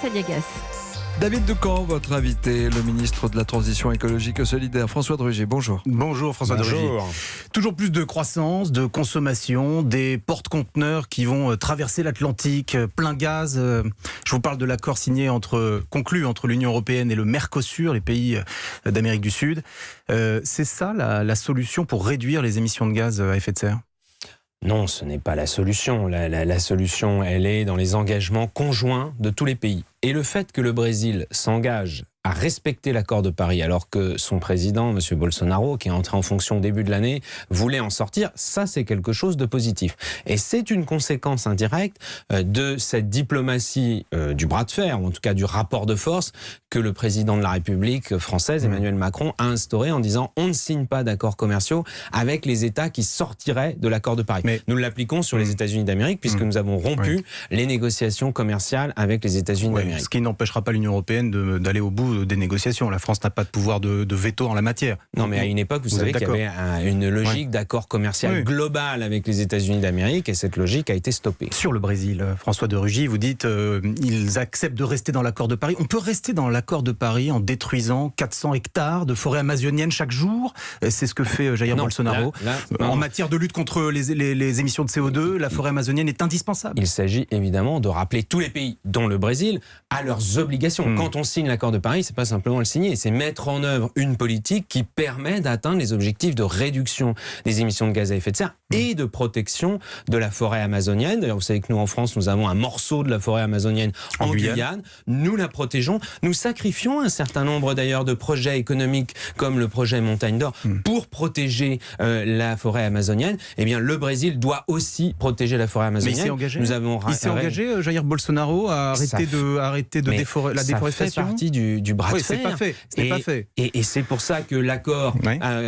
Aliagas. David Doucan, votre invité, le ministre de la Transition écologique et solidaire. François de Rugy, bonjour. Bonjour François de Rugy. Toujours plus de croissance, de consommation, des porte-conteneurs qui vont traverser l'Atlantique, plein gaz. Je vous parle de l'accord conclu entre l'Union européenne et le Mercosur, les pays d'Amérique du Sud. C'est ça la solution pour réduire les émissions de gaz à effet de serre ? Non, ce n'est pas la solution. La solution, elle est dans les engagements conjoints de tous les pays. Et le fait que le Brésil s'engage à respecter l'accord de Paris, alors que son président, M. Bolsonaro, qui est entré en fonction au début de l'année, voulait en sortir, ça c'est quelque chose de positif. Et c'est une conséquence indirecte de cette diplomatie du bras de fer, ou en tout cas du rapport de force, que le président de la République française, Emmanuel Macron, a instauré en disant on ne signe pas d'accords commerciaux avec les États qui sortiraient de l'accord de Paris. Mais nous l'appliquons sur les États-Unis d'Amérique, puisque nous avons rompu les négociations commerciales avec les États-Unis d'Amérique. Ce qui n'empêchera pas l'Union européenne d'aller au bout des négociations. La France n'a pas de pouvoir de veto en la matière. Non, mais à une époque, vous savez qu'il y avait une logique d'accord commercial global avec les États-Unis d'Amérique, et cette logique a été stoppée. Sur le Brésil, François de Rugy, vous dites ils acceptent de rester dans l'accord de Paris. On peut rester dans l'accord de Paris en détruisant 400 hectares de forêt amazonienne chaque jour. C'est ce que fait Jair Bolsonaro. En matière de lutte contre les émissions de CO2, la forêt amazonienne est indispensable. Il s'agit évidemment de rappeler tous les pays, dont le Brésil, à leurs obligations. Quand on signe l'accord de Paris, c'est pas simplement le signer, c'est mettre en œuvre une politique qui permet d'atteindre les objectifs de réduction des émissions de gaz à effet de serre et de protection de la forêt amazonienne. D'ailleurs, vous savez que nous, en France, nous avons un morceau de la forêt amazonienne en Guyane. Nous la protégeons. Nous sacrifions un certain nombre, d'ailleurs, de projets économiques, comme le projet Montagne d'Or, pour protéger la forêt amazonienne. Eh bien, le Brésil doit aussi protéger la forêt amazonienne. Mais il s'est engagé, Jair Bolsonaro, à arrêter la déforestation. Ça fait partie du bras de fer. C'est pas fait. Et c'est pour ça que l'accord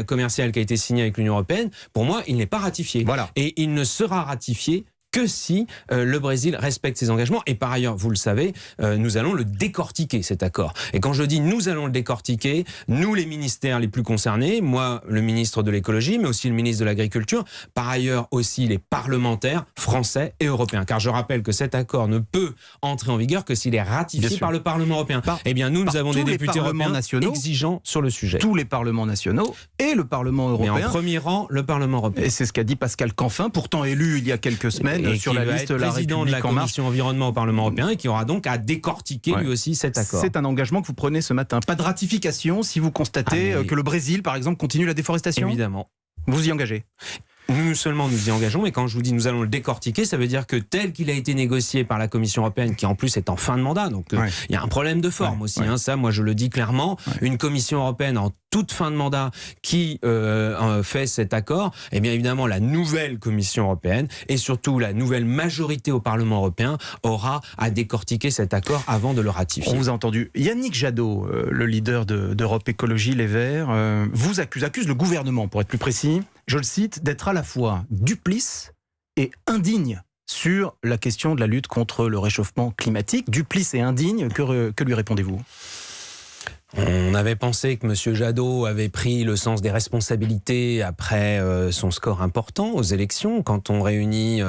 commercial qui a été signé avec l'Union européenne, pour moi, il n'est pas ratifié. Voilà. Et il ne sera ratifié que si le Brésil respecte ses engagements. Et par ailleurs, vous le savez, nous allons le décortiquer, cet accord. Et quand je dis nous allons le décortiquer, nous les ministères les plus concernés, moi le ministre de l'écologie, mais aussi le ministre de l'agriculture, par ailleurs aussi les parlementaires français et européens. Car je rappelle que cet accord ne peut entrer en vigueur que s'il est ratifié par le Parlement européen. Eh bien nous avons des députés européens exigeants sur le sujet. Tous les parlements nationaux et le Parlement européen. Mais en premier rang, le Parlement européen. Et c'est ce qu'a dit Pascal Canfin, pourtant élu il y a quelques semaines. Et sur la liste La président de la Commission environnement au Parlement européen et qui aura donc à décortiquer lui aussi cet accord. C'est un engagement que vous prenez ce matin. Pas de ratification si vous constatez que le Brésil, par exemple, continue la déforestation ? Évidemment. Vous y engagez ? Nous seulement nous y engageons, mais quand je vous dis nous allons le décortiquer, ça veut dire que tel qu'il a été négocié par la Commission européenne, qui en plus est en fin de mandat, donc il y a un problème de forme aussi, ça moi je le dis clairement, une Commission européenne en toute fin de mandat qui fait cet accord, et bien évidemment la nouvelle Commission européenne et surtout la nouvelle majorité au Parlement européen aura à décortiquer cet accord avant de le ratifier. On vous a entendu. Yannick Jadot, le leader d'Europe Écologie Les Verts, vous accuse le gouvernement, pour être plus précis, je le cite, d'être à la fois duplice et indigne sur la question de la lutte contre le réchauffement climatique. Duplice et indigne, que lui répondez-vous ? On avait pensé que M. Jadot avait pris le sens des responsabilités après son score important aux élections. Quand on réunit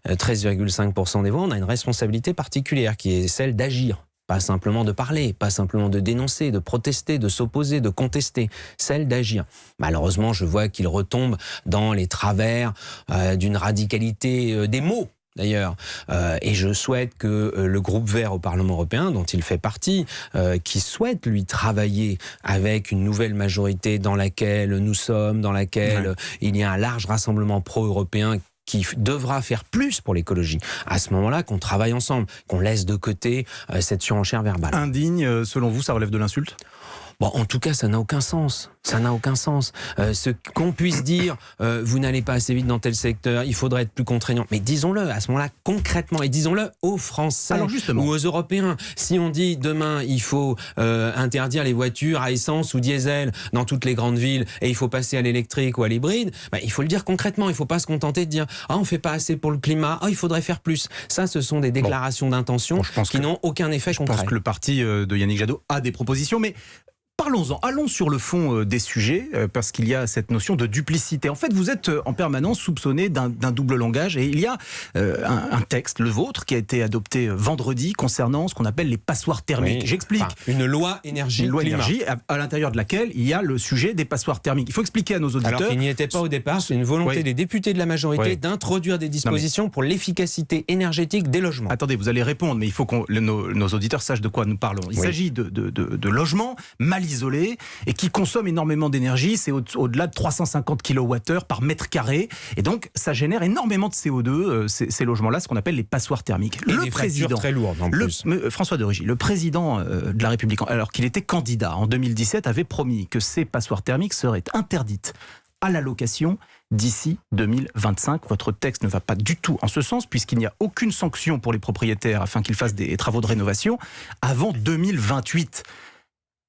13,5% des voix, on a une responsabilité particulière qui est celle d'agir. Pas simplement de parler, pas simplement de dénoncer, de protester, de s'opposer, de contester, celle d'agir. Malheureusement, je vois qu'il retombe dans les travers d'une radicalité des mots. D'ailleurs, et je souhaite que le groupe Vert au Parlement européen, dont il fait partie, qui souhaite lui travailler avec une nouvelle majorité dans laquelle nous sommes, dans laquelle il y a un large rassemblement pro-européen qui devra faire plus pour l'écologie. À ce moment-là, qu'on travaille ensemble, qu'on laisse de côté cette surenchère verbale. Indigne, selon vous, ça relève de l'insulte ? Bon, en tout cas, ça n'a aucun sens. Ça n'a aucun sens. Ce qu'on puisse dire, vous n'allez pas assez vite dans tel secteur, il faudrait être plus contraignant. Mais disons-le à ce moment-là concrètement, et disons-le aux Français ou aux Européens. Si on dit demain, il faut interdire les voitures à essence ou diesel dans toutes les grandes villes et il faut passer à l'électrique ou à l'hybride, il faut le dire concrètement. Il ne faut pas se contenter de dire « Ah, on ne fait pas assez pour le climat, il faudrait faire plus ». Ça, ce sont des déclarations d'intention qui n'ont aucun effet concret. Je pense que le parti de Yannick Jadot a des propositions, mais parlons-en. Allons sur le fond des sujets, parce qu'il y a cette notion de duplicité. En fait, vous êtes en permanence soupçonné d'un double langage, et il y a un texte, le vôtre, qui a été adopté vendredi concernant ce qu'on appelle les passoires thermiques. Oui. J'explique. Une loi énergie. Une loi énergie à l'intérieur de laquelle il y a le sujet des passoires thermiques. Il faut expliquer à nos auditeurs. Alors qu'il n'y était pas au départ, c'est une volonté des députés de la majorité d'introduire des dispositions pour l'efficacité énergétique des logements. Attendez, vous allez répondre, mais il faut que nos auditeurs sachent de quoi nous parlons. Il s'agit de logements mal isolés et qui consomment énormément d'énergie. C'est au-delà de 350 kWh par mètre carré. Et donc, ça génère énormément de CO2, ces logements-là, ce qu'on appelle les passoires thermiques. Et le président, très lourd en plus. François de Rugy, le président de la République, alors qu'il était candidat en 2017, avait promis que ces passoires thermiques seraient interdites à la location d'ici 2025. Votre texte ne va pas du tout en ce sens, puisqu'il n'y a aucune sanction pour les propriétaires afin qu'ils fassent des travaux de rénovation avant 2028.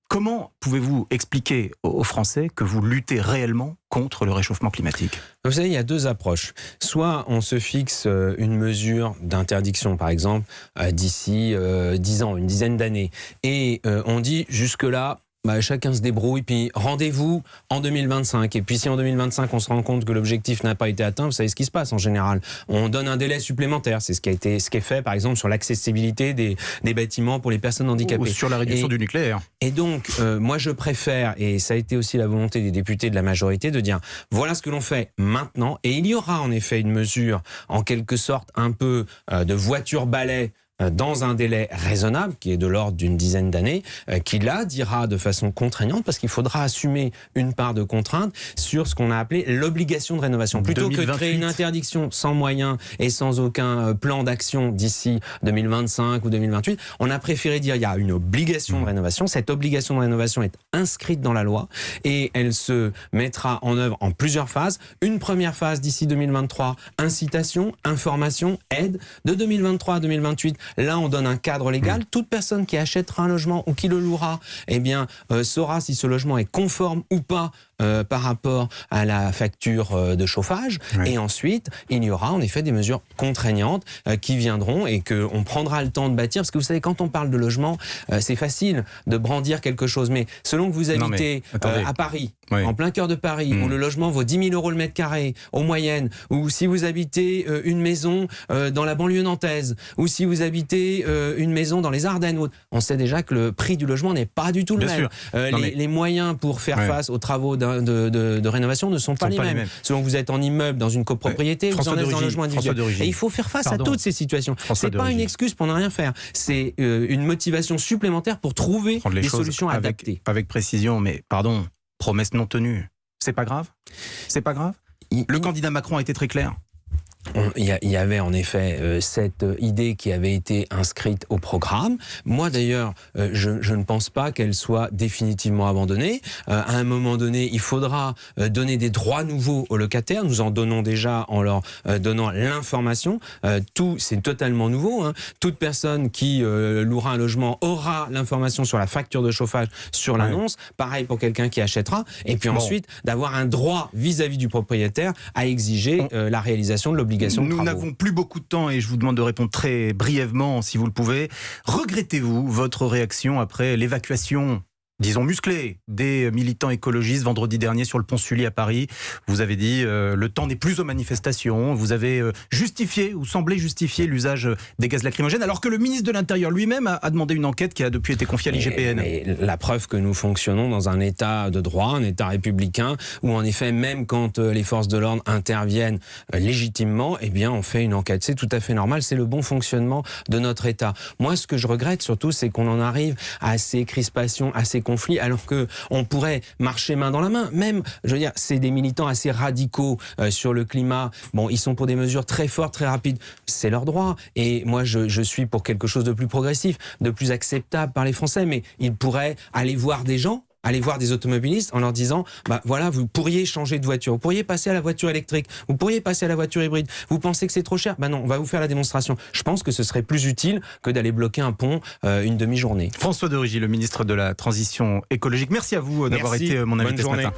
Comment pouvez-vous expliquer aux Français que vous luttez réellement contre le réchauffement climatique ? Vous savez, il y a deux approches. Soit on se fixe une mesure d'interdiction, par exemple, d'ici 10 ans, une dizaine d'années, et on dit jusque-là, chacun se débrouille, puis rendez-vous en 2025. Et puis si en 2025 on se rend compte que l'objectif n'a pas été atteint, vous savez ce qui se passe en général. On donne un délai supplémentaire. C'est ce qui est fait par exemple sur l'accessibilité des bâtiments pour les personnes handicapées. Ou sur la réduction du nucléaire. Et donc, moi je préfère, et ça a été aussi la volonté des députés de la majorité, de dire voilà ce que l'on fait maintenant. Et il y aura en effet une mesure, en quelque sorte un peu de voiture-balai, dans un délai raisonnable, qui est de l'ordre d'une dizaine d'années, qui là dira de façon contraignante, parce qu'il faudra assumer une part de contrainte sur ce qu'on a appelé l'obligation de rénovation. Plutôt 2028. Que de créer une interdiction sans moyens et sans aucun plan d'action d'ici 2025 ou 2028, on a préféré dire il y a une obligation de rénovation. Cette obligation de rénovation est inscrite dans la loi et elle se mettra en œuvre en plusieurs phases. Une première phase d'ici 2023, incitation, information, aide. De 2023 à 2028, là, on donne un cadre légal. Toute personne qui achètera un logement ou qui le louera, saura si ce logement est conforme ou pas par rapport à la facture de chauffage. Oui. Et ensuite, il y aura en effet des mesures contraignantes qui viendront et qu'on prendra le temps de bâtir. Parce que vous savez, quand on parle de logement, c'est facile de brandir quelque chose. Mais selon que vous habitez à Paris, en plein cœur de Paris, où le logement vaut 10 000 € le mètre carré, en moyenne, ou si vous habitez une maison dans la banlieue nantaise, ou si vous habitez une maison dans les Ardennes, on sait déjà que le prix du logement n'est pas du tout le même. Les moyens pour faire face aux travaux de rénovation ne sont pas les mêmes. Selon que vous êtes en immeuble, dans une copropriété, vous en êtes dans un logement individuel. Et il faut faire face à toutes ces situations. C'est pas une excuse pour ne rien faire. C'est une motivation supplémentaire pour trouver des solutions adaptées. Avec précision, mais pardon, promesse non tenue. C'est pas grave ? C'est pas grave ? Le candidat Macron a été très clair. Il y avait en effet cette idée qui avait été inscrite au programme. Moi d'ailleurs, je ne pense pas qu'elle soit définitivement abandonnée. À un moment donné, il faudra donner des droits nouveaux aux locataires. Nous en donnons déjà en leur donnant l'information. Tout, c'est totalement nouveau. Toute personne qui louera un logement aura l'information sur la facture de chauffage, sur l'annonce. Pareil pour quelqu'un qui achètera. Et puis ensuite, d'avoir un droit vis-à-vis du propriétaire à exiger la réalisation de l'obligation. Nous n'avons plus beaucoup de temps et je vous demande de répondre très brièvement si vous le pouvez. Regrettez-vous votre réaction après l'évacuation, disons musclée, des militants écologistes vendredi dernier sur le pont Sully à Paris? Vous avez dit le temps n'est plus aux manifestations. Vous avez justifié ou semblé justifier l'usage des gaz lacrymogènes alors que le ministre de l'Intérieur lui-même a demandé une enquête qui a depuis été confiée à l'IGPN. Mais la preuve que nous fonctionnons dans un état de droit, un état républicain, où en effet même quand les forces de l'ordre interviennent légitimement, on fait une enquête. C'est tout à fait normal, c'est le bon fonctionnement de notre état. Moi ce que je regrette surtout, c'est qu'on en arrive à ces crispations, à ces conflits, alors que on pourrait marcher main dans la main. Même, je veux dire, c'est des militants assez radicaux sur le climat. Bon, ils sont pour des mesures très fortes, très rapides. C'est leur droit. Et moi, je suis pour quelque chose de plus progressif, de plus acceptable par les Français. Mais ils pourraient aller voir des gens, aller voir des automobilistes en leur disant voilà, vous pourriez changer de voiture, vous pourriez passer à la voiture électrique, vous pourriez passer à la voiture hybride, vous pensez que c'est trop cher? Non, on va vous faire la démonstration. Je pense que ce serait plus utile que d'aller bloquer un pont une demi-journée. François de Rugy, le ministre de la Transition écologique, merci à vous d'avoir été mon invité ce matin.